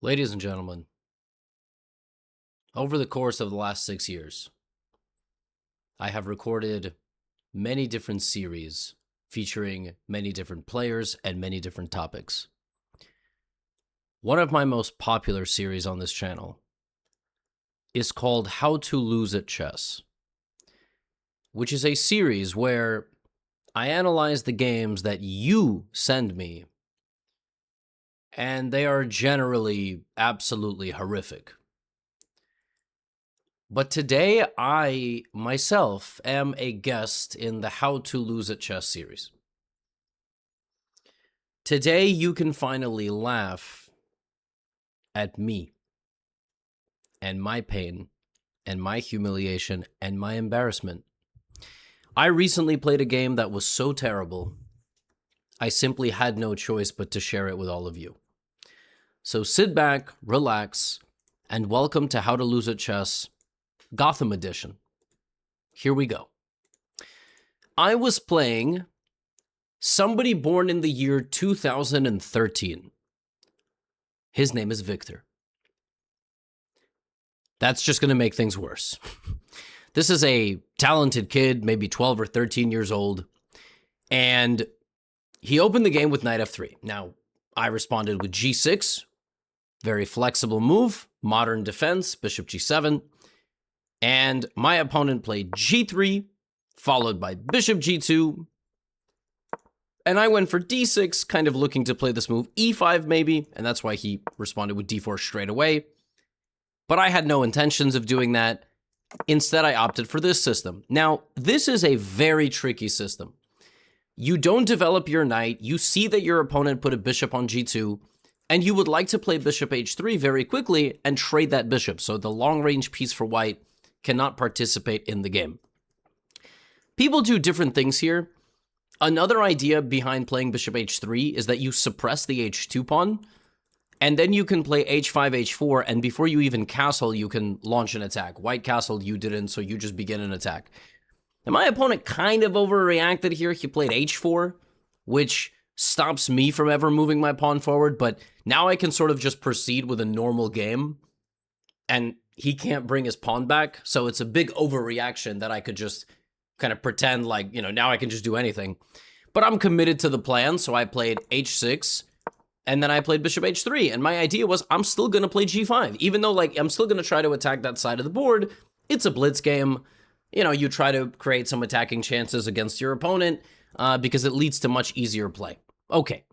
Ladies and gentlemen, over the course of the last 6 years, I have recorded many different series featuring many different players and many different topics. One of my most popular series on this channel is called How to Lose at Chess, which is a series where I analyze the games that you send me, and they are generally absolutely horrific. But today, I myself am a guest in the How to Lose at Chess series. Today, you can finally laugh at me and my pain and my humiliation and my embarrassment. I recently played a game that was so terrible, I simply had no choice but to share it with all of you. So sit back, relax, and welcome to How to Lose at Chess Gotham Edition. Here we go. I was playing somebody born in the year 2013. His name is Victor. That's just going to make things worse. This is a talented kid, maybe 12 or 13 years old, and he opened the game with knight f3. Now, I responded with g6, very flexible move, modern defense, bishop g7, and my opponent played g3, followed by bishop g2, and I went for d6, kind of looking to play this move e5 maybe, and that's why he responded with d4 straight away. But I had no intentions of doing that. Instead, I opted for this system. Now, this is a very tricky system. You don't develop your knight, you see that your opponent put a bishop on g2, and you would like to play bishop h3 very quickly and trade that bishop, so the long-range piece for white cannot participate in the game. People do different things here. Another idea behind playing bishop h3 is that you suppress the h2 pawn, and then you can play h5, h4, and before you even castle, you can launch an attack. White castled, you didn't, so you just begin an attack. And my opponent kind of overreacted here. He played h4, which stops me from ever moving my pawn forward, but now I can sort of just proceed with a normal game, and he can't bring his pawn back, so it's a big overreaction that I could just kind of pretend like, now I can just do anything. But I'm committed to the plan, so I played h6, and then I played bishop h3, and my idea was I'm still going to play g5, even though I'm still going to try to attack that side of the board. It's a blitz game. You try to create some attacking chances against your opponent because it leads to much easier play. Okay,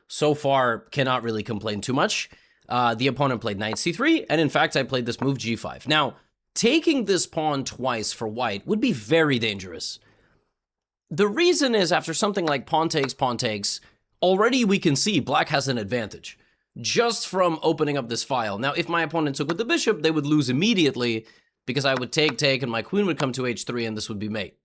so far cannot really complain too much. The opponent played knight c3, and in fact, I played this move g5. Now, taking this pawn twice for white would be very dangerous. The reason is after something like pawn takes, already we can see black has an advantage just from opening up this file. Now, if my opponent took with the bishop, they would lose immediately because I would take, and my queen would come to h3, and this would be mate.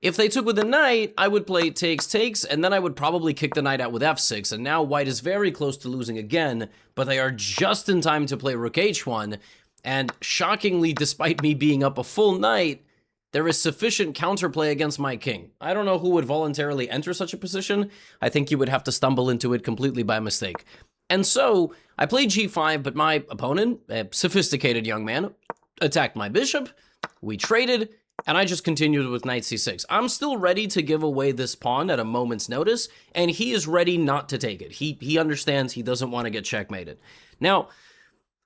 If they took with the knight, I would play takes, and then I would probably kick the knight out with f6, and now white is very close to losing again, but they are just in time to play rook h1, and shockingly, despite me being up a full knight, there is sufficient counterplay against my king. I don't know who would voluntarily enter such a position. I think you would have to stumble into it completely by mistake. And so, I played g5, but my opponent, a sophisticated young man, attacked my bishop, we traded, and I just continued with knight c6. I'm still ready to give away this pawn at a moment's notice, and he is ready not to take it. He understands he doesn't want to get checkmated. Now,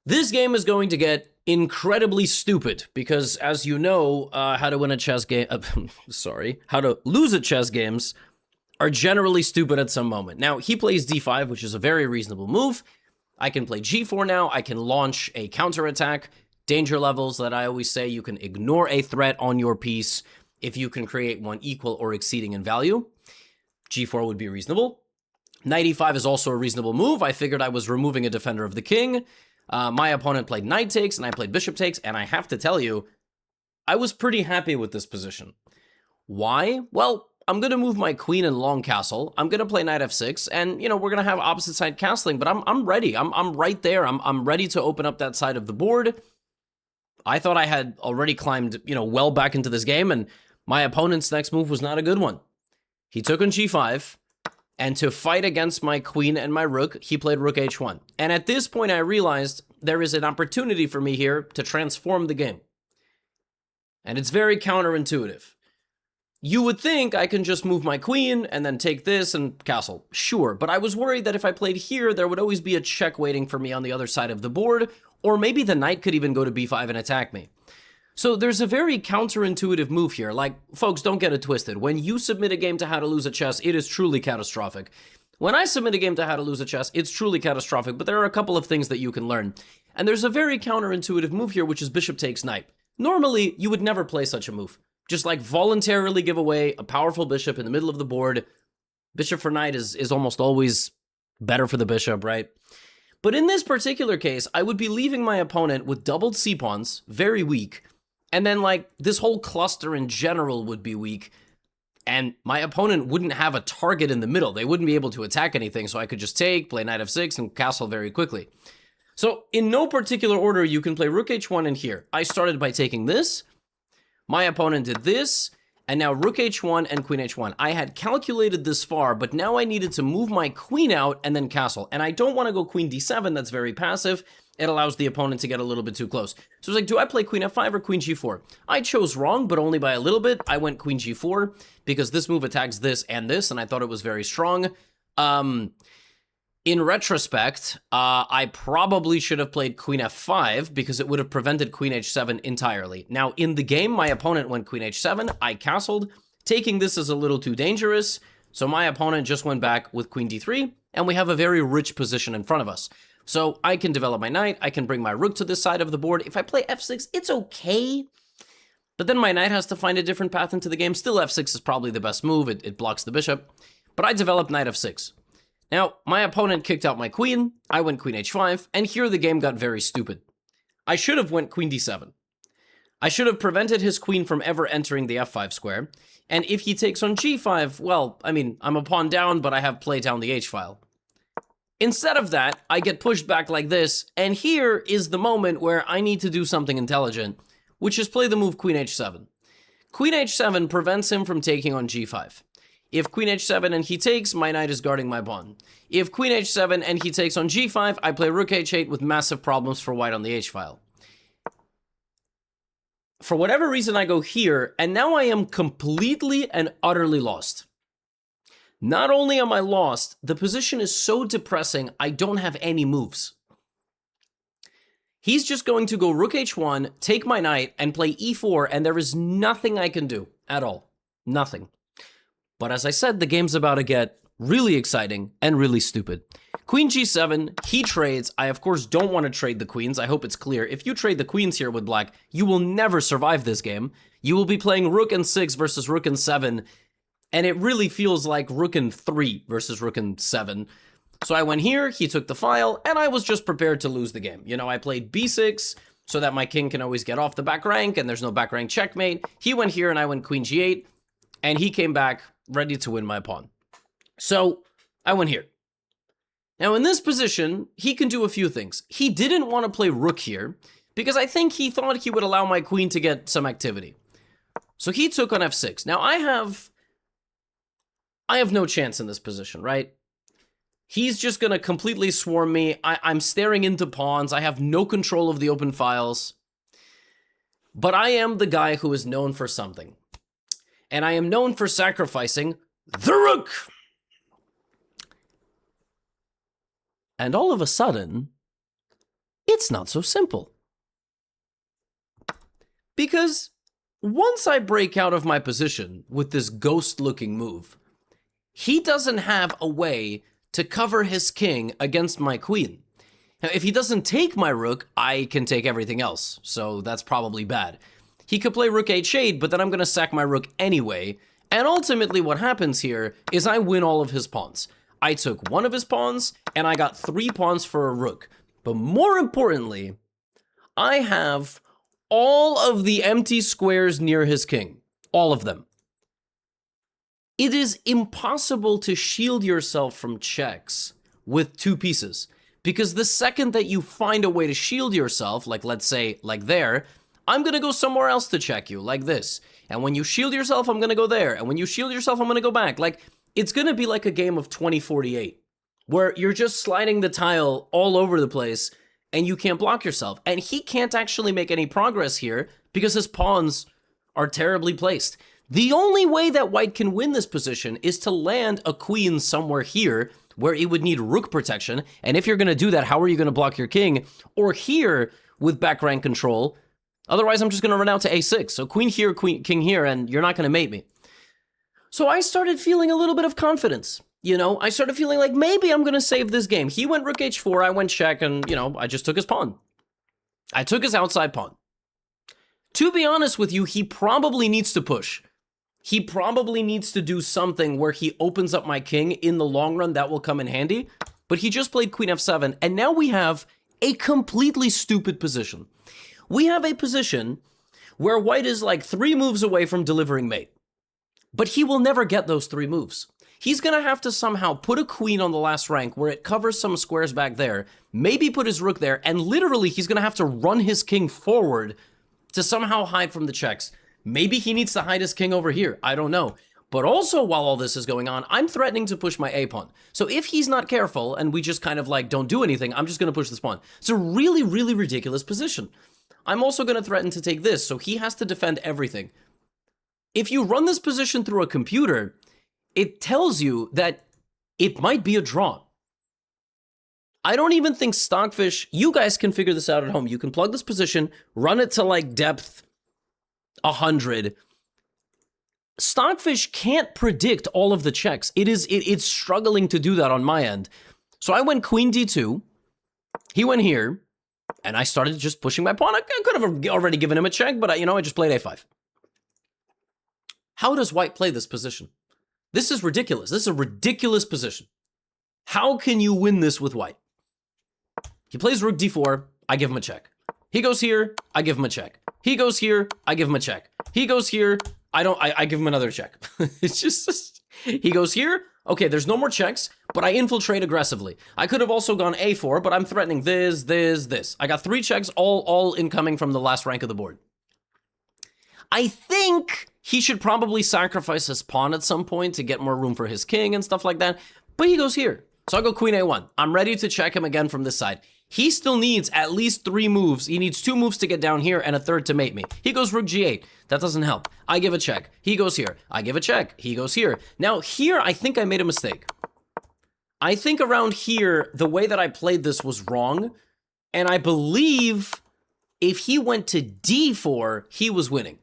this game is going to get incredibly stupid, because as you know, how to win a chess game, how to lose at chess games are generally stupid at some moment. Now, he plays d5, which is a very reasonable move. I can play g4 now, I can launch a counterattack. Danger levels that I always say, you can ignore a threat on your piece if you can create one equal or exceeding in value. g4 would be reasonable. Knight e5 is also a reasonable move. I figured I was removing a defender of the king. My opponent played knight takes, and I played bishop takes, and I have to tell you, I was pretty happy with this position. Why? Well, I'm going to move my queen in long castle. I'm going to play knight f6, and, we're going to have opposite side castling, but I'm ready. I'm right there. I'm ready to open up that side of the board. I thought I had already climbed, well back into this game, and my opponent's next move was not a good one. He took on g5, And to fight against my queen and my rook, he played rook h1. And at this point, I realized there is an opportunity for me here to transform the game. And it's very counterintuitive. You would think I can just move my queen and then take this and castle. Sure, but I was worried that if I played here, there would always be a check waiting for me on the other side of the board, or maybe the knight could even go to b5 and attack me. So there's a very counterintuitive move here. Like, folks, don't get it twisted. When you submit a game to How to Lose a Chess, it is truly catastrophic. When I submit a game to How to Lose a Chess, it's truly catastrophic, but there are a couple of things that you can learn. And there's a very counterintuitive move here, which is bishop takes knight. Normally, you would never play such a move. Just like voluntarily give away a powerful bishop in the middle of the board. Bishop for knight is almost always better for the bishop, right? But in this particular case, I would be leaving my opponent with doubled c-pawns, very weak, and then like this whole cluster in general would be weak, and my opponent wouldn't have a target in the middle. They wouldn't be able to attack anything, so I could just take, play knight f6, and castle very quickly. So in no particular order, you can play rook h1 in here. I started by taking this. My opponent did this, and now rook h1 and queen h1. I had calculated this far, but now I needed to move my queen out and then castle. And I don't want to go queen d7, that's very passive. It allows the opponent to get a little bit too close. So it's like, do I play queen f5 or queen g4? I chose wrong, but only by a little bit. I went queen g4, because this move attacks this, and I thought it was very strong. In retrospect, I probably should have played queen f5 because it would have prevented queen h7 entirely. Now, in the game, my opponent went queen h7. I castled. Taking this is a little too dangerous, so my opponent just went back with queen d3, and we have a very rich position in front of us. So I can develop my knight. I can bring my rook to this side of the board. If I play f6, it's okay. But then my knight has to find a different path into the game. Still, f6 is probably the best move. It blocks the bishop. But I developed knight f6. Now, my opponent kicked out my queen, I went queen h5, and here the game got very stupid. I should have went queen d7. I should have prevented his queen from ever entering the f5 square, and if he takes on g5, well, I mean, I'm a pawn down, but I have play down the h-file. Instead of that, I get pushed back like this, and here is the moment where I need to do something intelligent, which is play the move queen h7. Queen h7 prevents him from taking on g5. If queen h7 and he takes, my knight is guarding my pawn. If queen h7 and he takes on g5, I play rook h8 with massive problems for white on the h-file. For whatever reason, I go here, and now I am completely and utterly lost. Not only am I lost, the position is so depressing, I don't have any moves. He's just going to go rook h1, take my knight, and play e4, and there is nothing I can do at all. Nothing. But as I said, the game's about to get really exciting and really stupid. Queen g7, he trades. I, of course, don't want to trade the queens. I hope it's clear. If you trade the queens here with black, you will never survive this game. You will be playing rook and 6 versus rook and 7, and it really feels like rook and 3 versus rook and 7. So I went here, he took the file, and I was just prepared to lose the game. You know, I played b6 so that my king can always get off the back rank, and there's no back rank checkmate. He went here, and I went queen g8, and he came back ready to win my pawn. So I went here. Now in this position, he can do a few things. He didn't want to play rook here because I think he thought he would allow my queen to get some activity. So he took on f6. Now I have no chance in this position, right? He's just going to completely swarm me. I'm staring into pawns. I have no control of the open files. But I am the guy who is known for something. And I am known for sacrificing the rook. And all of a sudden, it's not so simple. Because once I break out of my position with this ghost-looking move, he doesn't have a way to cover his king against my queen. Now, if he doesn't take my rook, I can take everything else, so that's probably bad. He could play rook h8, but then I'm going to sack my rook anyway, and ultimately what happens here is I win all of his pawns. I took one of his pawns, and I got 3 pawns for a rook. But more importantly, I have all of the empty squares near his king. All of them. It is impossible to shield yourself from checks with 2 pieces. Because the second that you find a way to shield yourself, like let's say, like there, I'm going to go somewhere else to check you, like this. And when you shield yourself, I'm going to go there. And when you shield yourself, I'm going to go back. Like, it's going to be like a game of 2048, where you're just sliding the tile all over the place and you can't block yourself. And he can't actually make any progress here because his pawns are terribly placed. The only way that white can win this position is to land a queen somewhere here where it would need rook protection. And if you're going to do that, how are you going to block your king? Or here with back rank control. Otherwise, I'm just going to run out to a6. So queen here, king here, and you're not going to mate me. So I started feeling a little bit of confidence. You know, I started feeling like maybe I'm going to save this game. He went rook h4, I went check, and, you know, I just took his pawn. I took his outside pawn. To be honest with you, he probably needs to push. He probably needs to do something where he opens up my king. In the long run, that will come in handy. But he just played queen f7, and now we have a completely stupid position. We have a position where white is like 3 moves away from delivering mate. But he will never get those 3 moves. He's going to have to somehow put a queen on the last rank where it covers some squares back there, maybe put his rook there, and literally he's going to have to run his king forward to somehow hide from the checks. Maybe he needs to hide his king over here. I don't know. But also, while all this is going on, I'm threatening to push my a pawn. So if he's not careful and we just kind of like don't do anything, I'm just going to push this pawn. It's a really, really ridiculous position. I'm also going to threaten to take this, so he has to defend everything. If you run this position through a computer, it tells you that it might be a draw. I don't even think Stockfish, you guys can figure this out at home. You can plug this position, run it to like depth 100. Stockfish can't predict all of the checks. It's struggling to do that on my end. So I went queen d2. He went here, and I started just pushing my pawn. I could have already given him a check, but I just played a5. How does white play this position? This is ridiculous. This is a ridiculous position. How can you win this with white? He plays rook d4. I give him a check. He goes here. I give him a check. He goes here. I give him a check. He goes here. I give him another check. It's just, he goes here. Okay, there's no more checks, but I infiltrate aggressively. I could have also gone a4, but I'm threatening this. I got 3 checks, all incoming from the last rank of the board. I think he should probably sacrifice his pawn at some point to get more room for his king and stuff like that, but he goes here. So I go queen a1. I'm ready to check him again from this side. He still needs at least 3 moves. He needs 2 moves to get down here and a 3rd to mate me. He goes rook g8. That doesn't help. I give a check. He goes here. I give a check. He goes here. Now here, I think I made a mistake. I think around here, the way that I played this was wrong. And I believe if he went to d4, he was winning.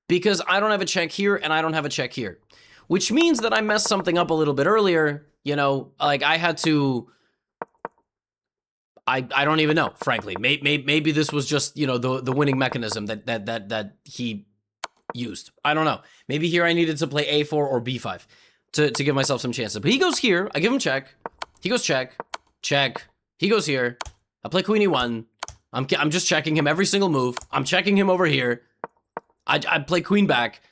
Because I don't have a check here and I don't have a check here. Which means that I messed something up a little bit earlier. Like I had to... I don't even know, frankly. Maybe this was just, the winning mechanism that he used. I don't know. Maybe here I needed to play a4 or b5 to give myself some chances. But he goes here. I give him check. He goes check. Check. He goes here. I play queen e1. I'm just checking him every single move. I'm checking him over here. I play queen back.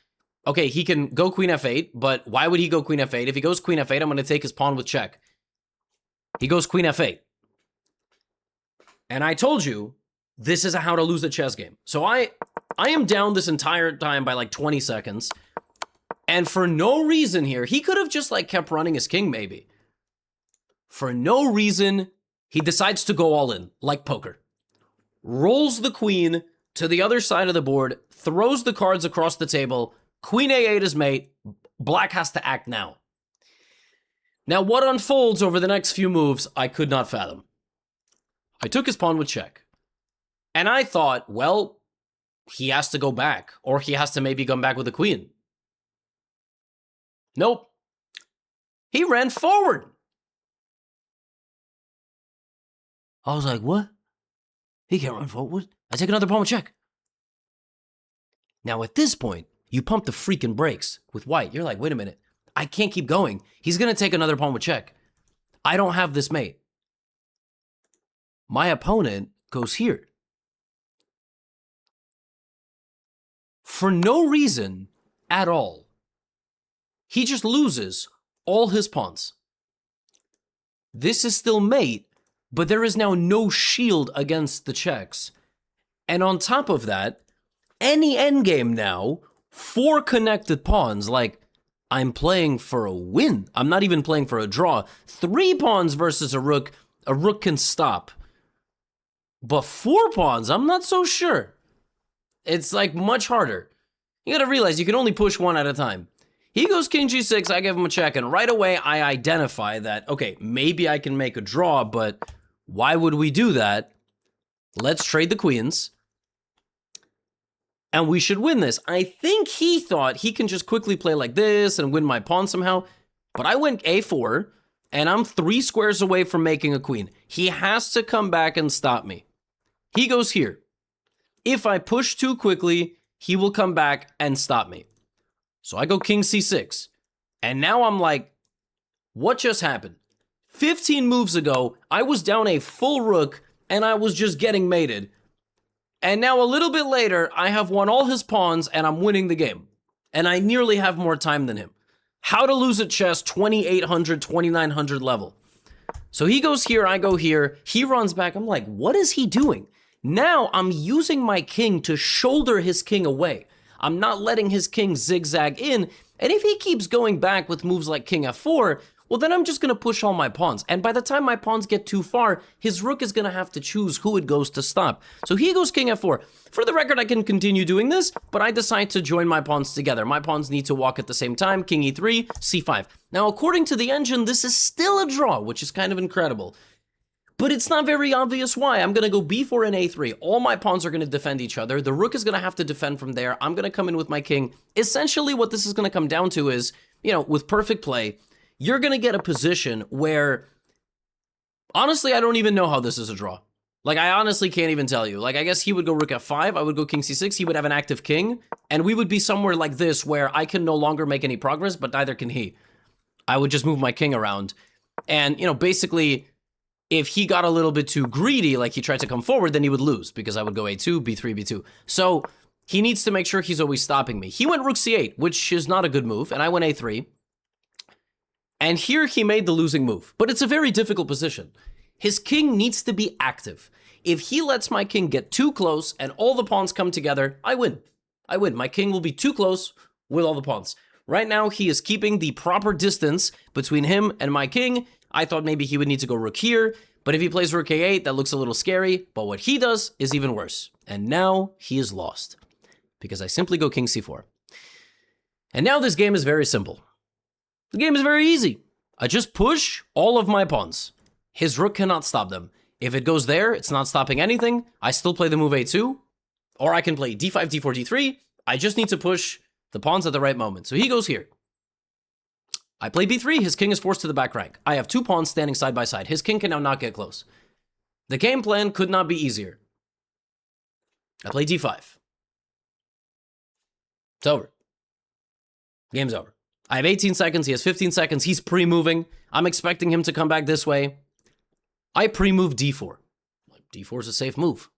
Okay, he can go queen f8, but why would he go queen f8? If he goes queen f8, I'm going to take his pawn with check. He goes queen f8. And I told you, this is how to lose a chess game. So I am down this entire time by like 20 seconds. And for no reason here, he could have just like kept running his king maybe. For no reason, he decides to go all in, like poker. Rolls the queen to the other side of the board, throws the cards across the table, queen a8 is mate, black has to act now. Now what unfolds over the next few moves, I could not fathom. I took his pawn with check. And I thought, well, he has to go back, or he has to maybe come back with a queen. Nope. He ran forward. I was like, what? He can't run forward. I take another pawn with check. Now at this point, you pump the freaking brakes with white. You're like, wait a minute. I can't keep going. He's going to take another pawn with check. I don't have this mate. My opponent goes here. For no reason at all. He just loses all his pawns. This is still mate, but there is now no shield against the checks. And on top of that, any endgame now, 4 connected pawns, like, I'm playing for a win. I'm not even playing for a draw. 3 pawns versus a rook can stop. But 4 pawns, I'm not so sure. It's like much harder. You gotta realize you can only push 1 at a time. He goes king g6, I give him a check, and right away I identify that, okay, maybe I can make a draw, but why would we do that? Let's trade the queens. And we should win this. I think he thought he can just quickly play like this and win my pawn somehow. But I went a4, and I'm 3 squares away from making a queen. He has to come back and stop me. He goes here. If I push too quickly, he will come back and stop me. So I go king c6. And now I'm like, what just happened? 15 moves ago, I was down a full rook, and I was just getting mated. And now a little bit later, I have won all his pawns and I'm winning the game. And I nearly have more time than him. How to lose at chess, 2800, 2900 level. So he goes here, I go here. He runs back. I'm like, what is he doing? Now I'm using my king to shoulder his king away. I'm not letting his king zigzag in. And if he keeps going back with moves like king f4, well, then I'm just going to push all my pawns. And by the time my pawns get too far, his rook is going to have to choose who it goes to stop. So he goes king f4. For the record, I can continue doing this, but I decide to join my pawns together. My pawns need to walk at the same time. King e3, c5. Now, according to the engine, this is still a draw, which is kind of incredible. But it's not very obvious why. I'm going to go b4 and a3. All my pawns are going to defend each other. The rook is going to have to defend from there. I'm going to come in with my king. Essentially, what this is going to come down to is, with perfect play, you're going to get a position where, honestly, I don't even know how this is a draw. Like, I honestly can't even tell you. Like, I guess he would go rook f5, I would go king c6, he would have an active king, and we would be somewhere like this where I can no longer make any progress, but neither can he. I would just move my king around. And, basically, if he got a little bit too greedy, like he tried to come forward, then he would lose, because I would go a2, b3, b2. So, he needs to make sure he's always stopping me. He went rook c8, which is not a good move, and I went a3. And here he made the losing move, but it's a very difficult position. His king needs to be active. If he lets my king get too close and all the pawns come together, I win. I win. My king will be too close with all the pawns. Right now, he is keeping the proper distance between him and my king. I thought maybe he would need to go rook here, but if he plays rook a8, that looks a little scary, but what he does is even worse. And now he is lost because I simply go king c4. And now this game is very simple. The game is very easy. I just push all of my pawns. His rook cannot stop them. If it goes there, it's not stopping anything. I still play the move a2, or I can play d5, d4, d3. I just need to push the pawns at the right moment. So he goes here. I play b3. His king is forced to the back rank. I have 2 pawns standing side by side. His king can now not get close. The game plan could not be easier. I play d5. It's over. Game's over. I have 18 seconds, he has 15 seconds, he's pre-moving. I'm expecting him to come back this way. I pre-move d4. d4 is a safe move.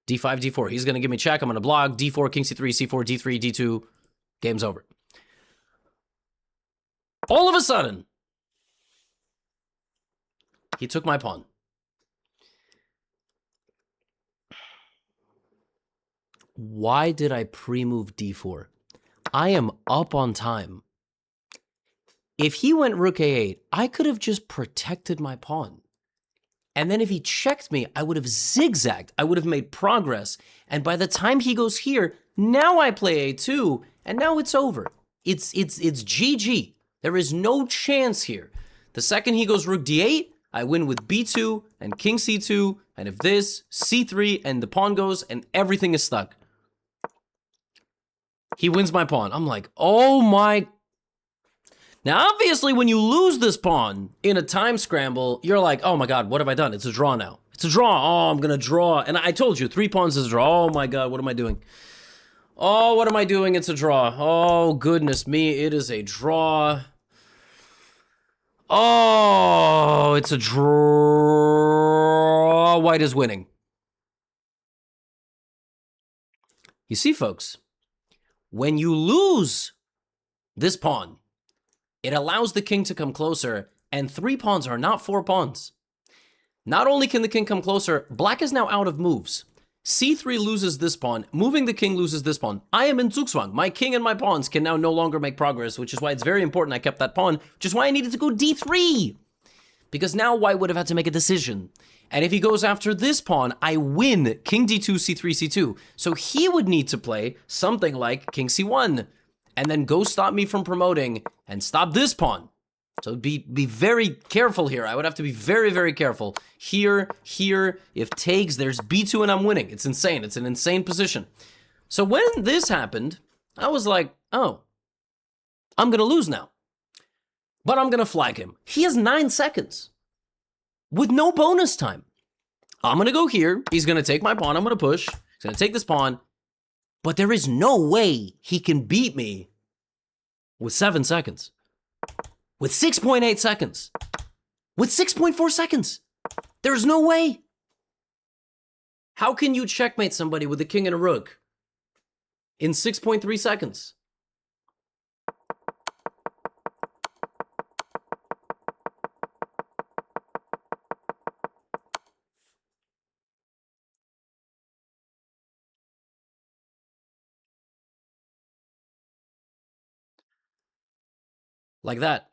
d5, d4, he's gonna give me check, I'm gonna block, d4, king c3, c4, d3, d2, game's over. All of a sudden, he took my pawn. Why did I pre-move d4? I am up on time. If he went rook a8, I could have just protected my pawn. And then if he checked me, I would have zigzagged. I would have made progress. And by the time he goes here, now I play a2, and now it's over. It's GG. There is no chance here. The second he goes rook d8, I win with b2 and king c2, and if this, c3, and the pawn goes, and everything is stuck. He wins my pawn. I'm like, oh my... Now, obviously, when you lose this pawn in a time scramble, you're like, oh my god, what have I done? It's a draw now. It's a draw. Oh, I'm going to draw. And I told you, 3 pawns is a draw. Oh my god, what am I doing? Oh, what am I doing? It's a draw. Oh, goodness me, it is a draw. Oh, it's a draw. White is winning. You see, folks, when you lose this pawn, it allows the king to come closer, and 3 pawns are not 4 pawns. Not only can the king come closer, black is now out of moves. c3 loses this pawn. Moving the king loses this pawn. I am in Zugzwang. My king and my pawns can now no longer make progress, which is why it's very important I kept that pawn, which is why I needed to go d3. Because now white would have had to make a decision. And if he goes after this pawn, I win king d2, c3, c2. So he would need to play something like king c1, and then go stop me from promoting and stop this pawn. So be very careful here. I would have to be very, very careful. Here, if takes, there's b2 and I'm winning. It's insane. It's an insane position. So when this happened, I was like, oh, I'm going to lose now. But I'm going to flag him. He has 9 seconds with no bonus time. I'm going to go here. He's going to take my pawn. I'm going to push. He's going to take this pawn. But there is no way he can beat me with 7 seconds. With 6.8 seconds. With 6.4 seconds. There's no way. How can you checkmate somebody with a king and a rook in 6.3 seconds? Like that.